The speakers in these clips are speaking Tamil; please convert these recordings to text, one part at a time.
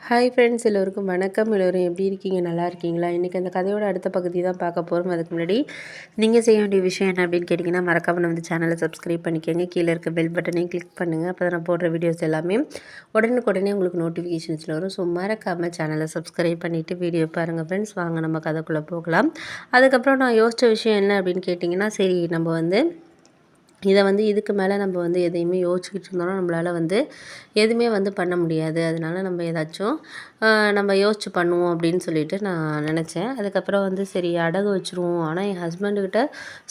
ஹாய் ஃப்ரெண்ட்ஸ், எல்லோருக்கும் வணக்கம். எல்லோரும் எப்படி இருக்கீங்க? நல்லா இருக்கீங்களா? இன்றைக்கி அந்த கதையோட அடுத்த பகுதி தான் பார்க்க போகிறோம். அதுக்கு முன்னாடி நீங்கள் செய்ய வேண்டிய விஷயம் என்ன அப்படின்னு கேட்டிங்கன்னா, மறக்காம நம்ம சேனலை சப்ஸ்கிரைப் பண்ணிக்கோங்க. கீழே இருக்க பெல் பட்டனையும் கிளிக் பண்ணுங்கள். அப்போ தான் நான் போடுற வீடியோஸ் எல்லாமே உடனுக்குடனே உங்களுக்கு நோட்டிஃபிகேஷன்ஸில் வரும். ஸோ மறக்காமல் சேனலை சப்ஸ்கிரைப் பண்ணிவிட்டு வீடியோ பாருங்கள் ஃப்ரெண்ட்ஸ். வாங்க நம்ம கதைக்குள்ளே போகலாம். அதுக்கப்புறம் நான் யோசித்த விஷயம் என்ன அப்படின்னு கேட்டிங்கன்னா, சரி நம்ம இதுக்கு மேலே நம்ம எதையுமே யோசிச்சுக்கிட்டு இருந்தோம்னா நம்மளால் எதுவுமே பண்ண முடியாது. அதனால நம்ம ஏதாச்சும் நம்ம யோசிச்சு பண்ணுவோம் அப்படின்னு சொல்லிட்டு நான் நினச்சேன். அதுக்கப்புறம் சரி அடகு வச்சுருவோம். ஆனால் என் ஹஸ்பண்டுக்கிட்ட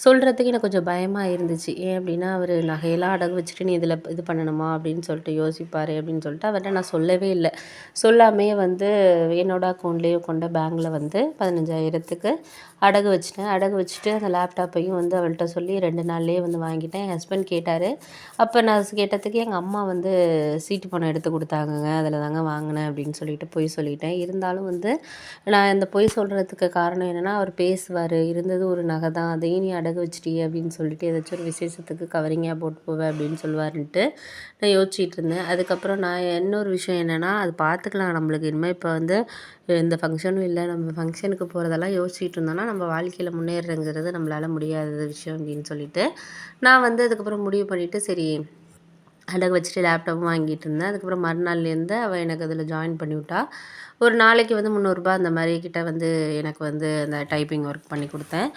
சொல்கிறதுக்கு எனக்கு கொஞ்சம் பயமாக இருந்துச்சு. ஏன் அப்படின்னா, அவர் நகையெல்லாம் அடகு வச்சுட்டு நீ இதில் இது பண்ணணுமா அப்படின்னு சொல்லிட்டு யோசிப்பார் அப்படின்னு சொல்லிட்டு அவர்கிட்ட நான் சொல்லவே இல்லை. சொல்லாமே என்னோட அக்கௌண்ட்லேயே கொண்ட பேங்கில் 15,000க்கு அடகு வச்சுட்டேன். அடகு வச்சுட்டு அந்த லேப்டாப்பையும் அவள்கிட்ட சொல்லி 2 நாள்லேயே வாங்கிட்டேன். என் ஹஸ்பண்ட் கேட்டார். அப்போ நான் கேட்டதுக்கு எங்கள் அம்மா சீட்டு பணம் எடுத்து கொடுத்தாங்கங்க, அதில் தாங்க வாங்கினேன் அப்படின்னு சொல்லிட்டு பொய் சொல்லிட்டேன். இருந்தாலும் நான் இந்த பொய் சொல்கிறதுக்கு காரணம் என்னென்னா, அவர் பேசுவார், இருந்தது ஒரு நகை தான், அதையும் நீ அடகு வச்சிட்டியே அப்படின்னு சொல்லிட்டு ஏதாச்சும் ஒரு விசேஷத்துக்கு கவரிங்காக போட்டு போவேன் அப்படின்னு சொல்லுவாருன்ட்டு நான் யோசிச்சுட்டு இருந்தேன். அதுக்கப்புறம் நான் இன்னொரு விஷயம் என்னென்னா, அது பார்த்துக்கலாம் நம்மளுக்கு இனிமேல் இப்போ எந்த ஃபங்க்ஷனும் இல்லை, நம்ம ஃபங்க்ஷனுக்கு போகிறதெல்லாம் யோசிச்சுட்டு இருந்தோம்னா நம்ம வாழ்க்கையில் முன்னேறங்கிறது நம்மளால் முடியாத விஷயம் அப்படின்னு சொல்லிட்டு நான் அதுக்கப்புறம் முடிவு பண்ணிவிட்டு சரி அடகு வச்சுட்டு லேப்டாப்பும் வாங்கிட்டு இருந்தேன். அதுக்கப்புறம் மறுநாள்லேருந்து அவள் எனக்கு அதில் ஜாயின் பண்ணிவிட்டா. ஒரு நாளைக்கு 300 அந்த மாதிரி கிட்ட எனக்கு அந்த டைப்பிங் ஒர்க் பண்ணி கொடுத்தேன்.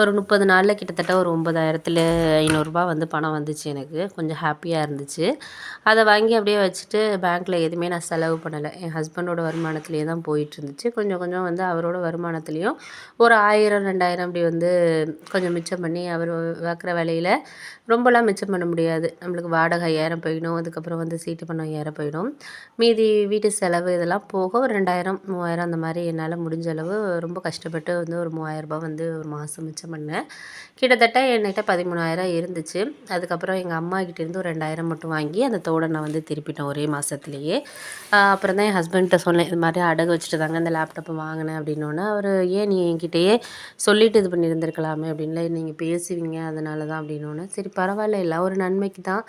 ஒரு 30 நாளில் கிட்டத்தட்ட ஒரு 9,500 பணம் வந்துச்சு. எனக்கு கொஞ்சம் ஹாப்பியாக இருந்துச்சு. அதை வாங்கி அப்படியே வச்சுட்டு பேங்க்கில் எதுவுமே நான் செலவு பண்ணலை. என் ஹஸ்பண்டோட வருமானத்துலேயே தான் போயிட்டுருந்துச்சு. கொஞ்சம் கொஞ்சம் அவரோட வருமானத்துலேயும் ஒரு 1000 2000 அப்படி கொஞ்சம் மிச்சம் பண்ணி அவர் பார்க்குற வேலையில் ரொம்பலாம் மிச்சம் பண்ண முடியாது. நம்மளுக்கு வாடகை 5000 போயிடும். அதுக்கப்புறம் சீட்டு பணம் 5000 போயிடும். மீதி வீட்டு செலவு இதெல்லாம் போக ஒரு 2000 3000 அந்த மாதிரி என்னால் முடிஞ்ச அளவு ரொம்ப கஷ்டப்பட்டு ஒரு ரூ. 3000 ஒரு மாதம் மிச்சம் பண்ணேன். கிட்டத்தட்ட என்கிட்ட 13,000 இருந்துச்சு. அதுக்கப்புறம் எங்கள் அம்மாக்கிட்டேருந்து ஒரு 2000 மட்டும் வாங்கி அந்த தோட நான் திருப்பிட்டேன் ஒரே மாதத்துலேயே. அப்புறம் தான் என் ஹஸ்பண்ட்ட சொன்னேன், இது மாதிரி அடகு வச்சுட்டு தாங்க இந்த லேப்டாப்பை வாங்கினேன் அப்படின்னோன்னே, அவர் ஏன் நீ என்கிட்டயே சொல்லிட்டு இது பண்ணியிருந்திருக்கலாமே அப்படின்ல, நீங்கள் பேசுவீங்க அதனால தான் அப்படின்னோன்னே, சரி பரவாயில்ல எல்லாம் ஒரு நன்மைக்கு தான்,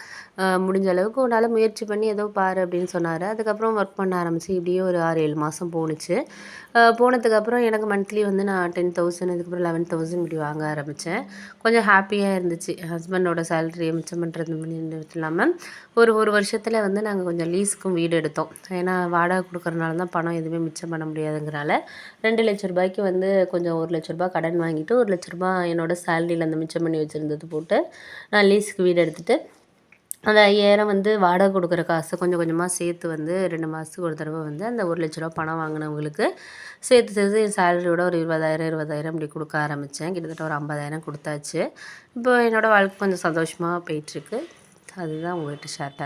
முடிஞ்ச அளவுக்கு உன்னால் முயற்சி பண்ணி ஏதோ பாரு அப்படின்னு சொன்னார். அதுக்கப்புறம் ஒர்க் பண்ண ஆரம்பித்து இப்படியே ஒரு 6 7 மாதம் போணுச்சு. போனதுக்கப்புறம் எனக்கு மந்த்லி நான் 10,000 இதுக்கப்புறம் 11,000 இப்படி வாங்க ஆரம்பித்தேன். கொஞ்சம் ஹாப்பியாக இருந்துச்சு. ஹஸ்பண்டோட சேலரியை மிச்சம் பண்ணுறது மட்டும் இல்லாமல் ஒரு வருஷத்தில் நாங்கள் கொஞ்சம் லீஸுக்கும் வீடு எடுத்தோம். ஏன்னா வாடகை கொடுக்குறனால தான் பணம் எதுவுமே மிச்சம் பண்ண முடியாதுங்கிறனால 2,00,000 கொஞ்சம் ரூ. 1,00,000 கடன் வாங்கிட்டு ரூ. 1,00,000 என்னோடய சேலரியில் அந்த மிச்சம் பண்ணி வச்சுருந்தது போட்டு நான் லீஸுக்கு வீடு எடுத்துகிட்டு அந்த 5,000 வாடகை கொடுக்குற காசை கொஞ்சம் கொஞ்சமாக சேர்த்து 2 மாதத்துக்கு ஒரு தடவை அந்த ரூ. 1,00,000 பணம் வாங்கினவங்களுக்கு சேர்த்து சேர்த்து என் சேலரியோட ஒரு 20,000 அப்படி கொடுக்க ஆரம்பித்தேன். கிட்டத்தட்ட ஒரு 50,000 கொடுத்தாச்சு. இப்போ என்னோடய வாழ்க்கை கொஞ்சம் சந்தோஷமாக போயிட்டுருக்கு. அதுதான் உங்கள்கிட்ட ஷேர்